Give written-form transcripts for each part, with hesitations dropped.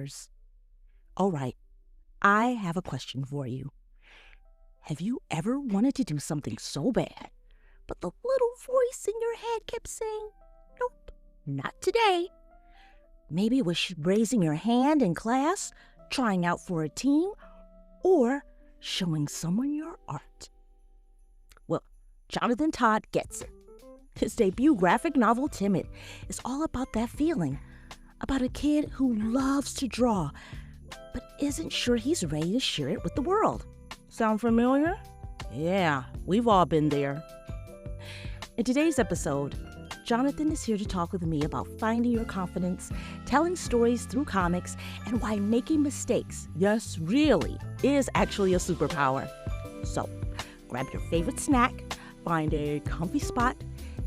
matters. All right, I have a question for you. Have you ever wanted to do something so bad, but the little voice in your head kept saying, nope, not today? Maybe it was raising your hand in class, trying out for a team, or showing someone your art. Well, Jonathan Todd gets it. His debut graphic novel, Timid, is all about that feeling, about a kid who loves to draw, but isn't sure he's ready to share it with the world. Sound familiar? Yeah, we've all been there. In today's episode, Jonathan is here to talk with me about finding your confidence, telling stories through comics, and why making mistakes, yes, really, is actually a superpower. So, grab your favorite snack, find a comfy spot,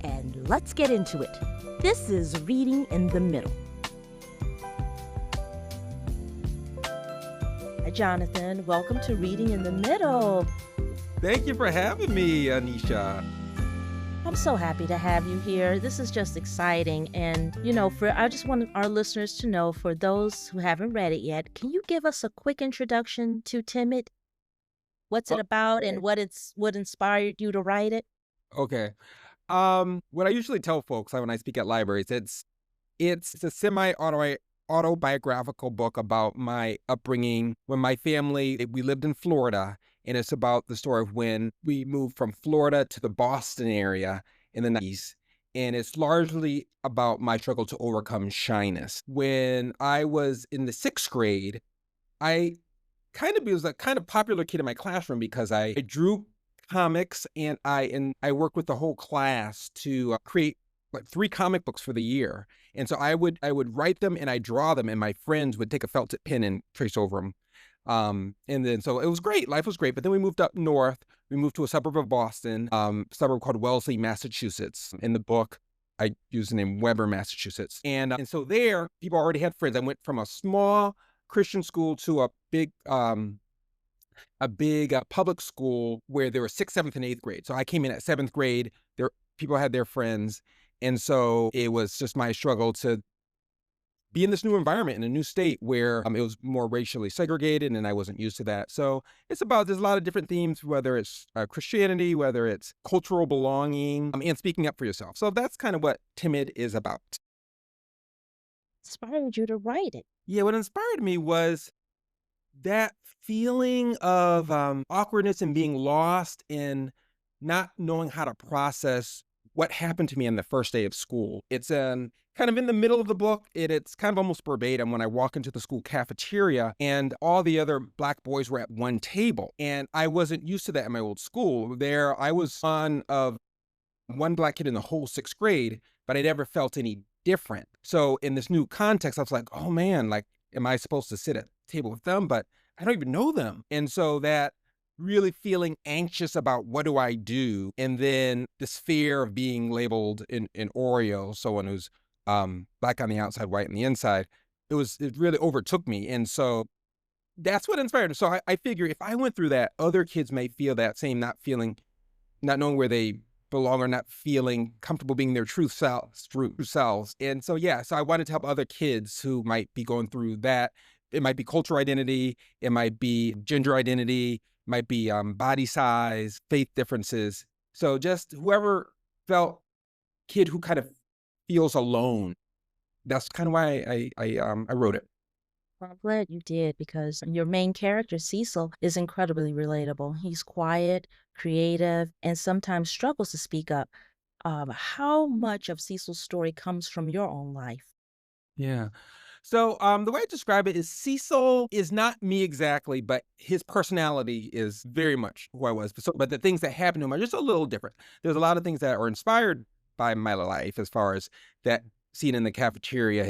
and let's get into it. This is Reading in the Middle. Hi, Jonathan. Welcome to Reading in the Middle. Thank you for having me, Anisha. I'm so happy to have you here. This is just exciting. And, I just want our listeners to know, for those who haven't read it yet, can you give us a quick introduction to Timid? What's it about and what inspired you to write it? Okay. What I usually tell folks when I speak at libraries, it's a autobiographical book about my upbringing. When my family, we lived in Florida, and it's about the story of when we moved from Florida to the Boston area in the 90s. And it's largely about my struggle to overcome shyness. When I was in the 6th grade, I was a kind of popular kid in my classroom because I drew comics, and I worked with the whole class to create like 3 comic books for the year. And so I would write them and I draw them, and my friends would take a felt tip pen and trace over them. And then so it was great. Life was great. But then we moved up north. We moved to a suburb of Boston, suburb called Wellesley, Massachusetts. In the book, I use the name Weber, Massachusetts. And so there, people already had friends. I went from a small Christian school to a big public school where there were 6th, 7th, and 8th grade. So I came in at 7th grade. There, people had their friends. And so it was just my struggle to be in this new environment, in a new state where it was more racially segregated, and I wasn't used to that. So there's a lot of different themes, whether it's Christianity, whether it's cultural belonging, and speaking up for yourself. So that's kind of what Timid is about. Inspired you to write it? Yeah, what inspired me was that feeling of awkwardness and being lost and not knowing how to process what happened to me on the first day of school. It's kind of in the middle of the book. It's kind of almost verbatim when I walk into the school cafeteria and all the other Black boys were at one table. And I wasn't used to that in my old school. There, I was one of one Black kid in the whole 6th grade, but I never felt any different. So in this new context, I was like, oh man, like, am I supposed to sit at the table with them? But I don't even know them. And so that really feeling anxious about what do I do? And then this fear of being labeled in Oreo, someone who's Black on the outside, white on the inside, it really overtook me. And so that's what inspired me. So I figure if I went through that, other kids may feel that same, not knowing where they belong or not feeling comfortable being their true selves. And so, so I wanted to help other kids who might be going through that. It might be cultural identity. It might be gender identity, might be body size, faith differences. So just whoever kid who kind of feels alone. That's kind of why I wrote it. Well, I'm glad you did, because your main character, Cecil, is incredibly relatable. He's quiet, creative, and sometimes struggles to speak up. How much of Cecil's story comes from your own life? Yeah. So the way I describe it is Cecil is not me exactly, but his personality is very much who I was. But the things that happen to him are just a little different. There's a lot of things that are inspired by my life, as far as that scene in the cafeteria,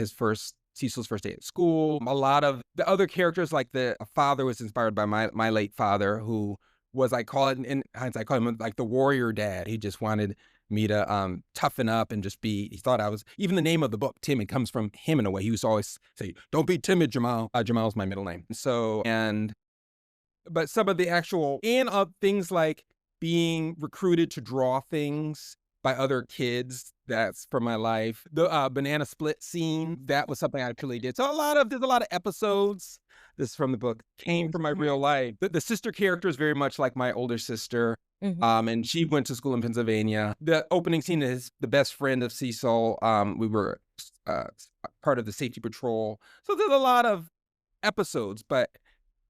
Cecil's first day at school. A lot of the other characters, like the father, was inspired by my late father, who was, I call it in hindsight, I call him like the warrior dad. He just wanted me to toughen up and just be, he thought I was, even the name of the book, Timid, comes from him in a way. He used to always say, don't be timid, Jamal. Jamal's my middle name. So, but some of the actual, things like being recruited to draw things by other kids. That's from my life. The banana split scene, that was something I actually did. So there's a lot of episodes. This is from the book, came from my real life. The sister character is very much like my older sister. Mhm. And she went to school in Pennsylvania. The opening scene is the best friend of Cecil. We were part of the safety patrol. So there's a lot of episodes, but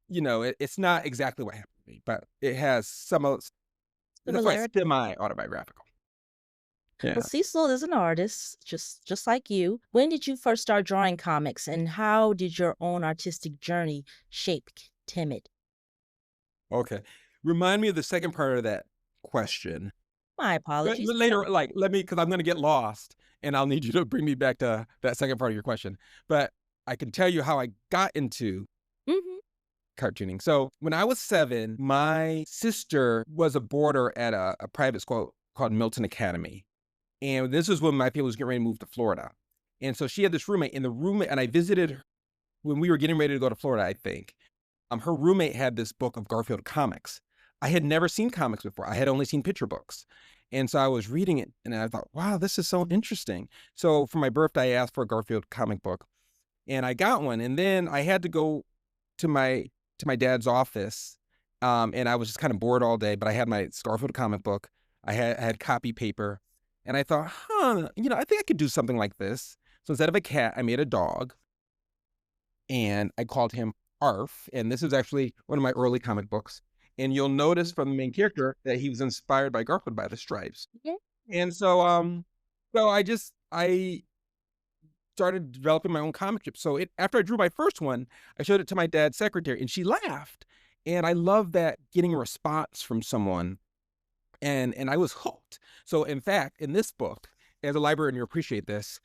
it's not exactly what happened to me, but it has some of, that's why it's Similarity. semi-autobiographical. Well, Yeah. Cecil is an artist, just like you. When did you first start drawing comics, and how did your own artistic journey shape Timid? Okay. Remind me of the second part of that question. My But apologies. later, like, let me, because I'm going to get lost and I'll need you to bring me back to that second part of your question. But I can tell you how I got into Mhm. cartooning. So when I was 7, my sister was a boarder at a private school called Milton Academy. And this is when my family was getting ready to move to Florida. And so she had this roommate, and I visited her when we were getting ready to go to Florida, I think. Her roommate had this book of Garfield comics. I had never seen comics before. I had only seen picture books. And so I was reading it and I thought, wow, this is so interesting. So for my birthday, I asked for a Garfield comic book and I got one. And then I had to go to my dad's office. And I was just kind of bored all day, but I had my Garfield comic book. I had copy paper and I thought, I think I could do something like this. So instead of a cat, I made a dog and I called him Arf. And this is actually one of my early comic books. And you'll notice from the main character that he was inspired by Garfield by the Stripes. Yeah. And so I started developing my own comic strip. So after I drew my first one, I showed it to my dad's secretary and she laughed. And I love that, getting a response from someone, and I was hooked. So in fact, in this book, as a librarian, you appreciate this.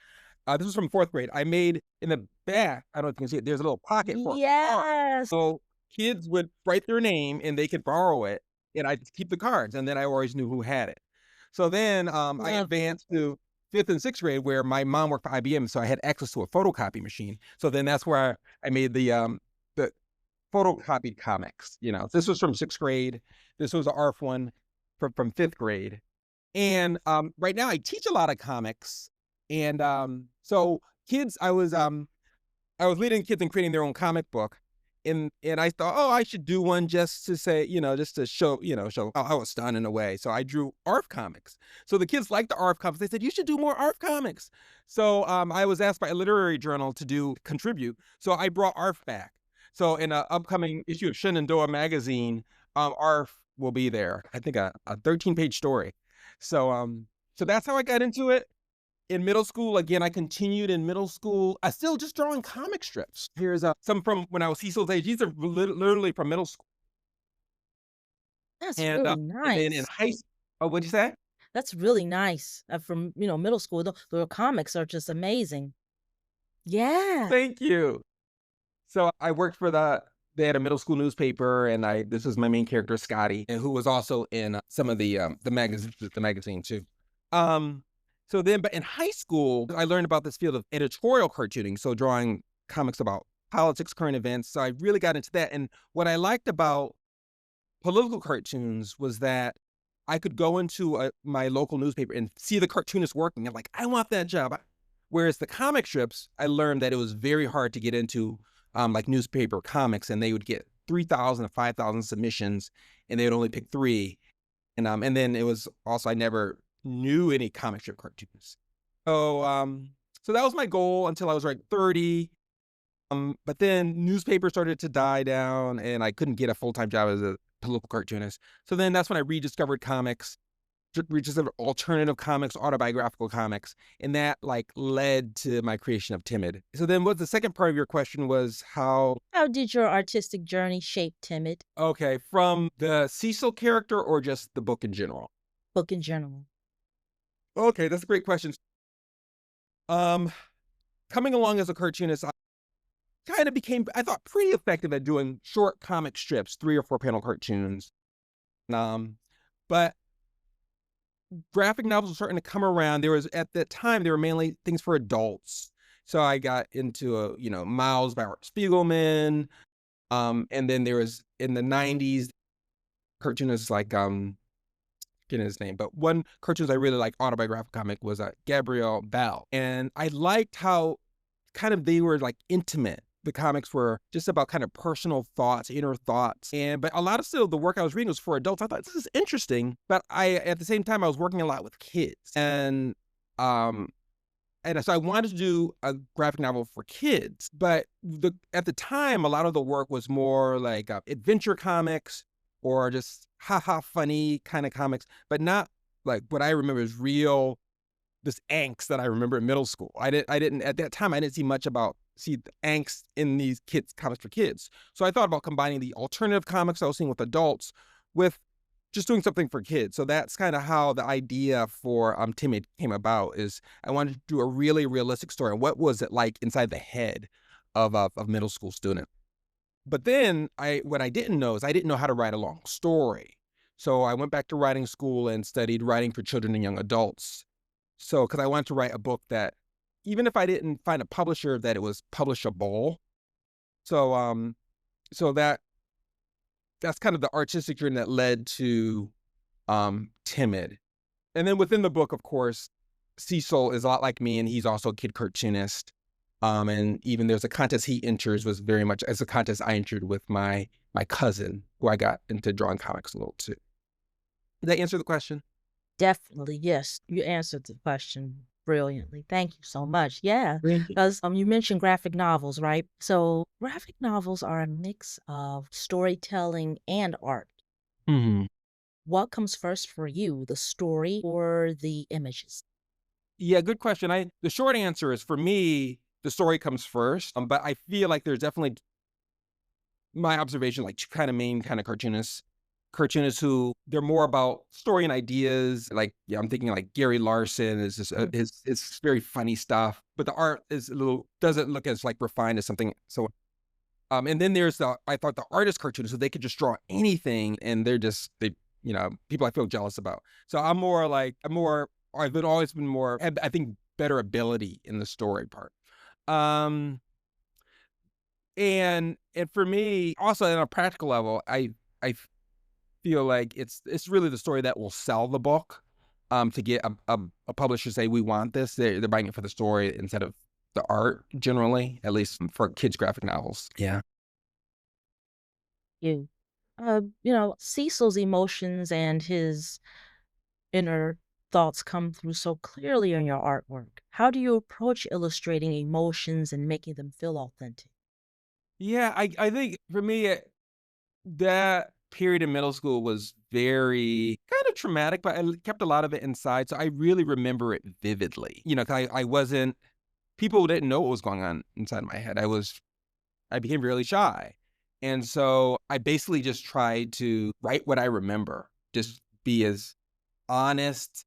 This was from 4th grade. I made in the back, I don't know if you can see it, there's a little pocket for art. Yes. So kids would write their name and they could borrow it, and I'd keep the cards, and then I always knew who had it. So then I Love it. advanced to 5th and 6th grade, where my mom worked for IBM, so I had access to a photocopy machine. So then that's where I made the photocopied comics. This was from 6th grade. This was an ARF one from 5th grade. And right now I teach a lot of comics. And so kids, I was leading kids in creating their own comic book. And I thought, oh, I should do one just to say, just to show how I was done in a way. So I drew ARF comics. So the kids liked the ARF comics. They said, you should do more ARF comics. So I was asked by a literary journal to contribute. So I brought ARF back. So in an upcoming issue of Shenandoah magazine, ARF will be there. I think a 13-page story. So that's how I got into it. In middle school, again, I continued in middle school. I still just drawing comic strips. Here's some from when I was Cecil's age. These are literally from middle school. That's And really then in nice. high school, oh, what'd you say? That's really nice. From middle school, the comics are just amazing. Yeah. Thank you. So I worked for they had a middle school newspaper, and this was my main character, Scotty, and who was also in some of the magazine too. Um, but in high school, I learned about this field of editorial cartooning, so drawing comics about politics, current events. So I really got into that. And what I liked about political cartoons was that I could go into my local newspaper and see the cartoonist working. I'm like, I want that job. Whereas the comic strips, I learned that it was very hard to get into, like newspaper comics, and they would get 3,000 to 5,000 submissions, and they would only pick 3. And then it was also, I never knew any comic strip cartoons. So that was my goal until I was like 30. But then newspapers started to die down, and I couldn't get a full-time job as a political cartoonist. So then that's when I rediscovered comics, rediscovered alternative comics, autobiographical comics, and that like led to my creation of Timid. So then what the second part of your question was how, How did your artistic journey shape Timid? okay, from the Cecil character or just the book in general? Book in general. Okay, that's a great question. Um, Coming along as a cartoonist, I kind of became, I thought, pretty effective at doing short comic strips, 3 or 4 panel cartoons. But graphic novels were starting to come around. At that time, there were mainly things for adults. So I got into Miles by Art Spiegelman. And then there was in the 90s cartoonists like forgetting his name, but one cartoons I really like autobiographical comic was Gabrielle Bell. And I liked how kind of they were like intimate. The comics were just about kind of personal thoughts, inner thoughts. But a lot of still the work I was reading was for adults. I thought this is interesting, but at the same time I was working a lot with kids. Um and so I wanted to do a graphic novel for kids, but at the time, a lot of the work was more like adventure comics or just haha funny kind of comics, but not like what I remember is real this angst that I remember in middle school. I didn't at that time I didn't see the angst in these kids comics for kids. So I thought about combining the alternative comics I was seeing with adults with just doing something for kids. So that's kind of how the idea for Timid came about. Is I wanted to do a really realistic story. And what was it like inside the head of a middle school student? But then what I didn't know is I didn't know how to write a long story. So I went back to writing school and studied writing for children and young adults. So because I wanted to write a book that, even if I didn't find a publisher, that it was publishable. So so that's kind of the artistic journey that led to Timid. And then within the book, of course, Cecil is a lot like me, and he's also a kid cartoonist. And even there's a contest he enters was very much as a contest I entered with my cousin, who I got into drawing comics a little too. Did that answer the question? Definitely, yes. You answered the question brilliantly. Thank you so much. Yeah, Thank you. because you mentioned graphic novels, right? So graphic novels are a mix of storytelling and art. Mhm. What comes first for you, the story or the images? Yeah, good question. The short answer is for me, the story comes first. But I feel like there's definitely my observation, like two kind of main kind of cartoonists who they're more about story and ideas. Like, yeah, I'm thinking like Gary Larson is just his very funny stuff, but the art is a little doesn't look as like refined as something. So, and then there's I thought the artist cartoonists, so they could just draw anything, and people I feel jealous about. So I've been always been more, I think, better ability in the story part. Um, and for me, also on a practical level, I feel like it's really the story that will sell the book. To get a publisher to say we want this, they're buying it for the story instead of the art. Generally, at least for kids' graphic novels. Yeah. You. Cecil's emotions and his inner thoughts come through so clearly in your artwork. How do you approach illustrating emotions and making them feel authentic? Yeah, I think for me, that period in middle school was very kind of traumatic, but I kept a lot of it inside, so I really remember it vividly. 'Cause I wasn't people didn't know what was going on inside my head. I became really shy, and so I basically just tried to write what I remember, just be as honest,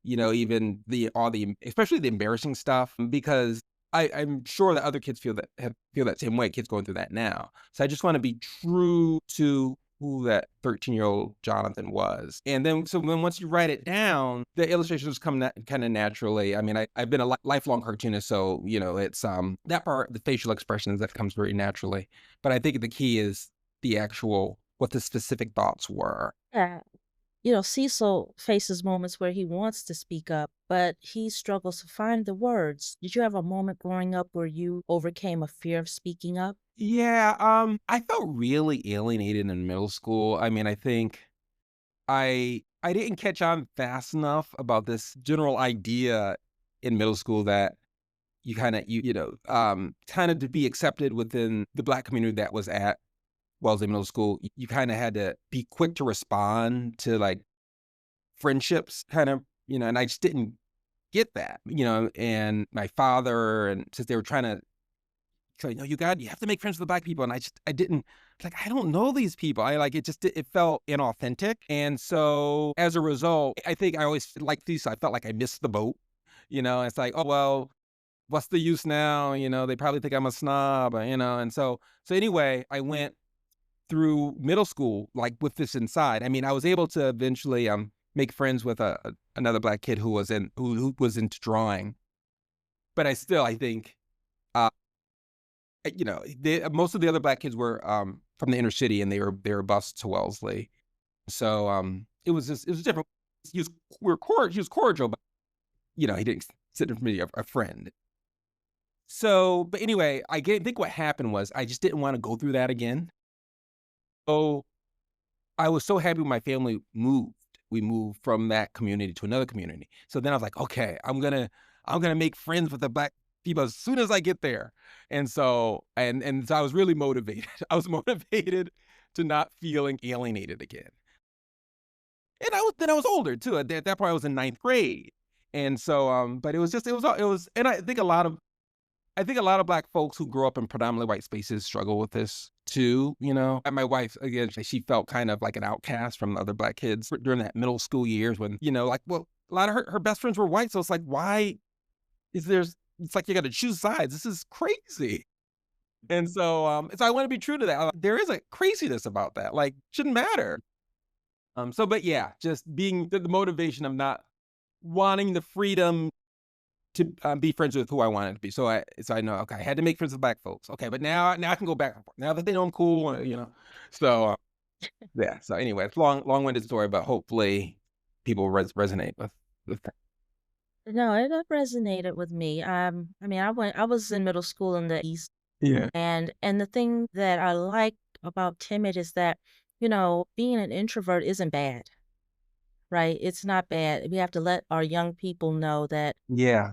even all the especially the embarrassing stuff, because I'm sure that other kids feel that same way, kids going through that now. So I just wanna be true to who that 13-year-old Jonathan was. And then once you write it down, the illustrations come kinda naturally. I mean, I've been a lifelong cartoonist, so, it's, that part, the facial expressions, that comes very naturally. But I think the key is the actual what the specific thoughts were. Yeah. Cecil faces moments where he wants to speak up, but he struggles to find the words. Did you have a moment growing up where you overcame a fear of speaking up? Yeah, I felt really alienated in middle school. I mean, I think I didn't catch on fast enough about this general idea in middle school that you kind of kind of to be accepted within the Black community that was at Wellesley Middle School. You kind of had to be quick to respond to like friendships, kind of, and I just didn't get that, and my father, and since they were trying to so, you have to make friends with the Black people. And I didn't, like, I don't know these people. I like, it felt inauthentic. And so as a result, I think I always like these, I felt like I missed the boat, it's like, oh, well, what's the use now? They probably think I'm a snob, and so anyway, I went through middle school, like with this inside. I mean, I was able to eventually, make friends with another Black kid who was into drawing, but I think, uh, most of the other Black kids were, from the inner city, and they were bused to Wellesley. So, it was different. He was he was cordial, but he didn't consider me a friend. So, but anyway, think what happened was I just didn't want to go through that again. So I was so happy when my family moved. We moved from that community to another community. So then I was like, okay, I'm gonna make friends with the black people as soon as I get there. And so I was really motivated. I was motivated to not feeling alienated again. And I was older too. At that point I was in ninth grade. And so but it was and I think a lot of black folks who grow up in predominantly white spaces struggle with this too, And my wife, again, she felt kind of like an outcast from other black kids during that middle school years when, like, well, a lot of her best friends were white. So it's like, why is there's, it's like you got to choose sides. This is crazy. And so I want to be true to that. There is a craziness about that. Like, shouldn't matter. But yeah, just being the motivation of not wanting the freedom to be friends with who I wanted to be. So I know, okay, I had to make friends with black folks. Okay, but now I can go back and forth. Now that they know I'm cool, So yeah. So anyway, it's long-winded story, but hopefully people resonate with that. No, it resonated with me. I mean, I was in middle school in the East, Yeah. and the thing that I like about Timid is that, being an introvert isn't bad, right? It's not bad. We have to let our young people know that, Yeah.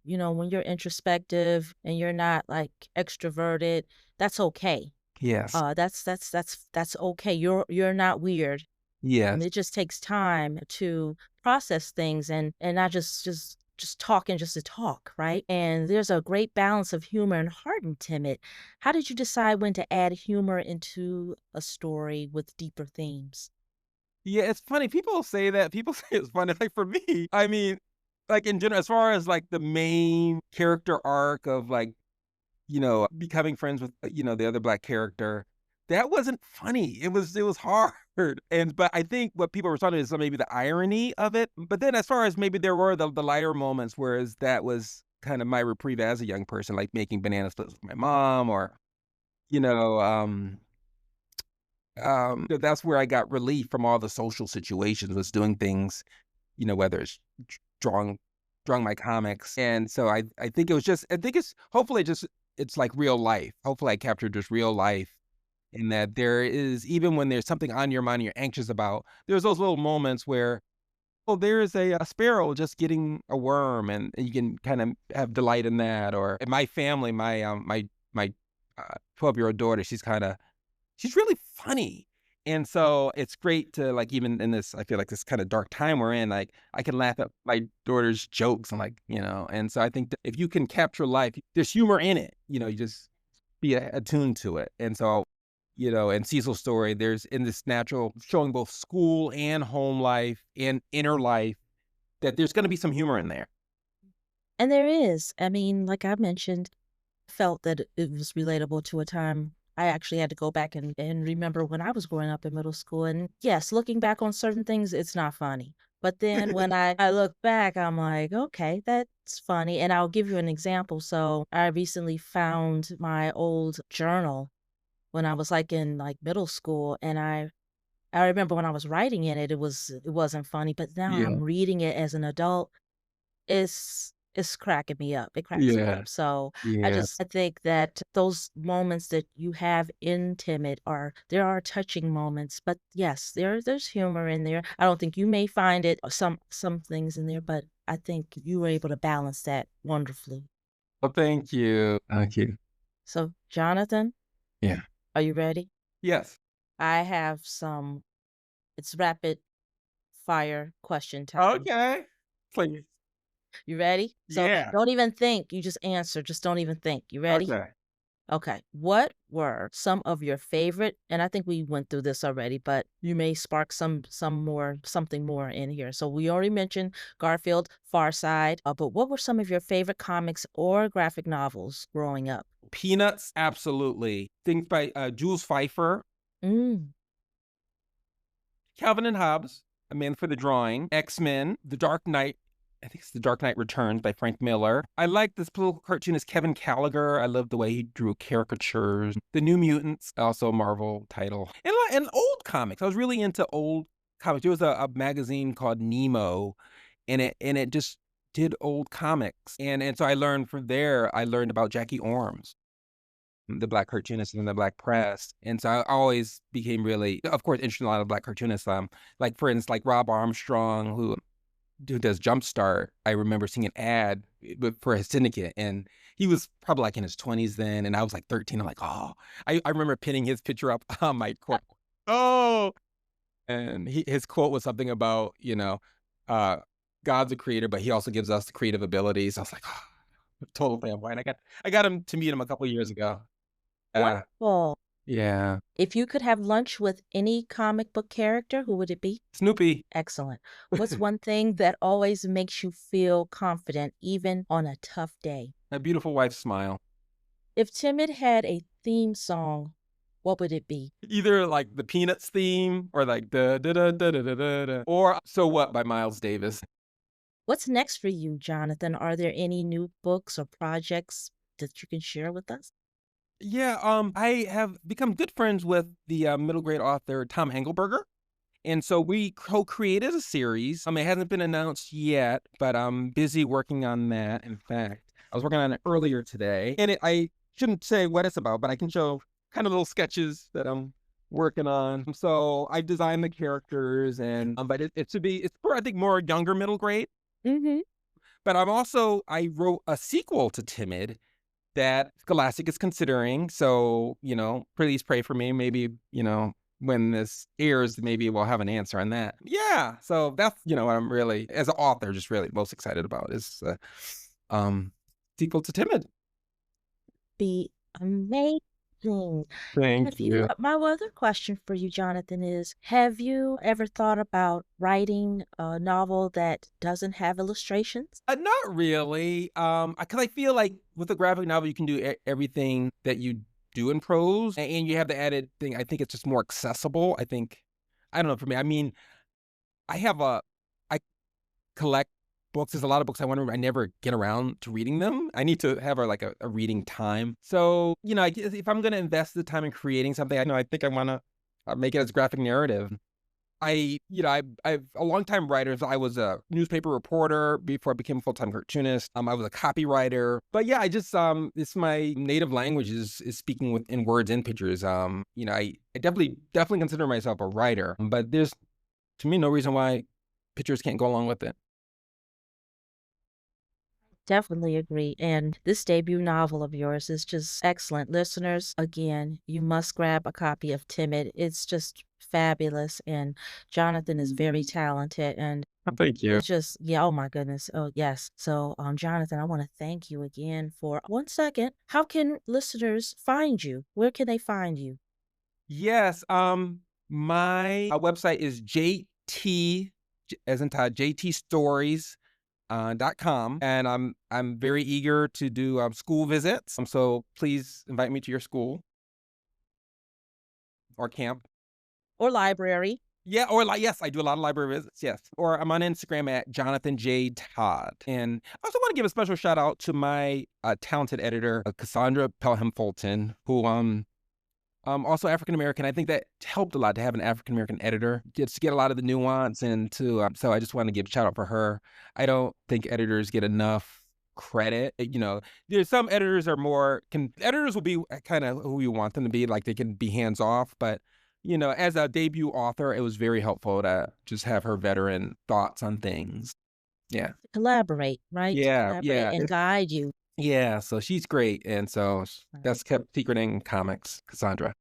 when you're introspective and you're not like extroverted, that's okay. Yes. That's okay. You're not weird. Yes. It just takes time to process things and not just talking just to talk, right? And there's a great balance of humor and heart in Timid. How did you decide when to add humor into a story with deeper themes? Yeah, it's funny. People say that. People say it's funny. Like for me, I mean, like in general, as far as like the main character arc of like becoming friends with, the other black character, that wasn't funny. It was hard. But I think what people were talking is maybe the irony of it. But then as far as maybe there were the lighter moments, whereas that was kind of my reprieve as a young person, like making banana splits with my mom or, you know, that's where I got relief from all the social situations, was doing things, whether it's drawing drawing my comics. And so I think I think it's hopefully just it's like real life. Hopefully I captured just real life in that there is, even when there's something on your mind you're anxious about, there's those little moments where, oh, there is a sparrow just getting a worm, and you can kind of have delight in that. Or in my family, my 12-year-old daughter, she's really funny. And so it's great to, like, even in this, I feel like this kind of dark time we're in, like I can laugh at my daughter's jokes and and so I think that if you can capture life, there's humor in it, you just be attuned to it. And so, in Cecil's story, there's in this natural showing both school and home life and inner life that there's going to be some humor in there. And there is. I mean, like I mentioned, felt that it was relatable to a time. I actually had to go back and remember when I was growing up in middle school. And yes, looking back on certain things, it's not funny. But then when I look back, I'm like, okay, that's funny. And I'll give you an example. So I recently found my old journal when I was like in like middle school. And I remember when I was writing in it, it wasn't funny. But now Yeah. I'm reading it as an adult, it's cracking me up. It cracks me Yeah. up. So Yeah. I think that those moments that you have in Timid there are touching moments. But yes, there's humor in there. I don't think you may find it some things in there, but I think you were able to balance that wonderfully. Well, thank you. Thank you. So, Jonathan, Yeah. are you ready? Yes. I have it's rapid fire question time. Okay. Please. You ready? So Yeah. don't even think. You just answer. Just don't even think. You ready? Okay. Okay. What were some of your favorite, and I think we went through this already, but you may spark something more in here. So we already mentioned Garfield, Far Side, but what were some of your favorite comics or graphic novels growing up? Peanuts, absolutely. Things by Jules Pfeiffer, Mm. Calvin and Hobbes, A Man for the Drawing, X-Men, The Dark Knight. I think it's The Dark Knight Returns by Frank Miller. I like this political cartoonist Kevin Gallagher. I love the way he drew caricatures. The New Mutants, also a Marvel title. And old comics. I was really into old comics. There was a magazine called Nemo, and it just did old comics. And so I learned from there, I learned about Jackie Orms, the Black cartoonist in the Black press. And so I always became really, of course, interested in a lot of Black cartoonists. Like for instance, like Rob Armstrong, who does Jumpstart. I remember seeing an ad for his syndicate, and he was probably like in his 20s then, and I was like 13. I'm like, oh, I remember pinning his picture up on my quote. Oh, and his quote was something about, uh, God's a creator, but he also gives us the creative abilities. I was like, oh, total fanboy. And I got him to meet him a couple of years ago. Wonderful. Yeah. If you could have lunch with any comic book character, who would it be? Snoopy. Excellent. What's one thing that always makes you feel confident, even on a tough day? My beautiful wife's smile. If Timid had a theme song, what would it be? Either like the Peanuts theme or like da da da da da da da da, or So What by Miles Davis. What's next for you, Jonathan? Are there any new books or projects that you can share with us? Yeah, I have become good friends with the middle grade author Tom Engelberger. And so we co-created a series. It hasn't been announced yet, but I'm busy working on that. In fact, I was working on it earlier today. And I shouldn't say what it's about, but I can show kind of little sketches that I'm working on. So I designed the characters, and but it's for, I think, more younger middle grade. Mm-hmm. But I wrote a sequel to Timid that Scholastic is considering. So, please pray for me. Maybe, when this airs, maybe we'll have an answer on that. Yeah. So that's, what I'm really, as an author, just really most excited about is sequel to Timid. Be amazing. Thank you. My other question for you, Jonathan, is have you ever thought about writing a novel that doesn't have illustrations? Not really. Because I feel like with a graphic novel, you can do everything that you do in prose, and you have the added thing. I think it's just more accessible. I don't know, for me. I mean, I collect books. There's a lot of books I never get around to reading them. I need to have a reading time. So, I guess if I'm going to invest the time in creating something, I think I want to make it as a graphic narrative. I've a long-time writer. I was a newspaper reporter before I became a full-time cartoonist. I was a copywriter. But yeah, I just, it's my native language is speaking in words and pictures. I definitely consider myself a writer, but there's, to me, no reason why pictures can't go along with it. Definitely agree. And this debut novel of yours is just excellent. Listeners, again, you must grab a copy of Timid. It's just fabulous. And Jonathan is very talented. And Thank you. it's just, yeah, oh my goodness. Oh, yes. So, Jonathan, I want to thank you again for 1 second. How can listeners find you? Where can they find you? Yes. My website is JT, as in Todd, JTstories.com, and I'm very eager to do school visits. So please invite me to your school or camp. Or library. Yeah, yes, I do a lot of library visits, yes. Or I'm on Instagram at Jonathan J. Todd. And I also want to give a special shout out to my talented editor, Cassandra Pelham-Fulton, who also African-American. I think that helped a lot to have an African-American editor, just to get a lot of the nuance, and so I just want to give a shout out for her. I don't think editors get enough credit. There's some editors editors will be kind of who you want them to be, like they can be hands off, but as a debut author, it was very helpful to just have her veteran thoughts on things. Yeah. Collaborate, right? Yeah, yeah. And guide you. Yeah, so she's great, and so that's kept secret in comics, Cassandra.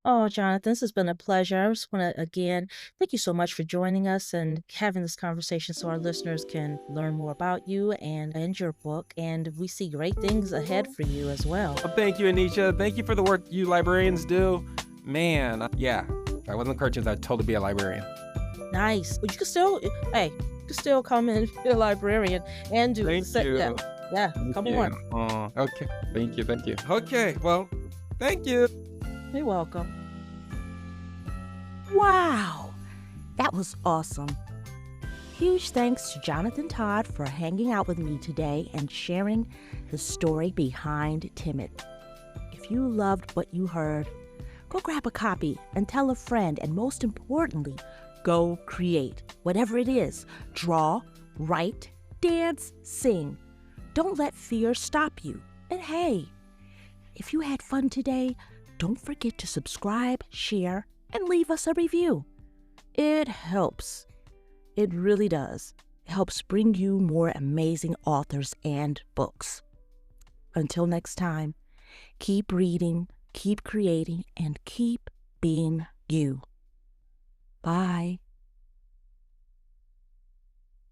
Oh, Jonathan, this has been a pleasure. I just want to, again, thank you so much for joining us and having this conversation so our listeners can learn more about you and your book. And we see great things ahead for you as well. Well, thank you, Anisha. Thank you for the work you librarians do. Man, yeah, if I wasn't cartoons, I'd totally be a librarian. Nice. Well, you can still come and be a librarian and do. Thank you. Yeah, come on. Okay, thank you. Okay, well, thank you. You're welcome. Wow, that was awesome. Huge thanks to Jonathan Todd for hanging out with me today and sharing the story behind Timid. If you loved what you heard, go grab a copy and tell a friend, and most importantly, Go create, whatever it is. Draw, write, dance, sing. Don't let fear stop you. And hey, if you had fun today, don't forget to subscribe, share, and leave us a review. It helps. It really does. It helps bring you more amazing authors and books. Until next time, keep reading, keep creating, and keep being you. Bye.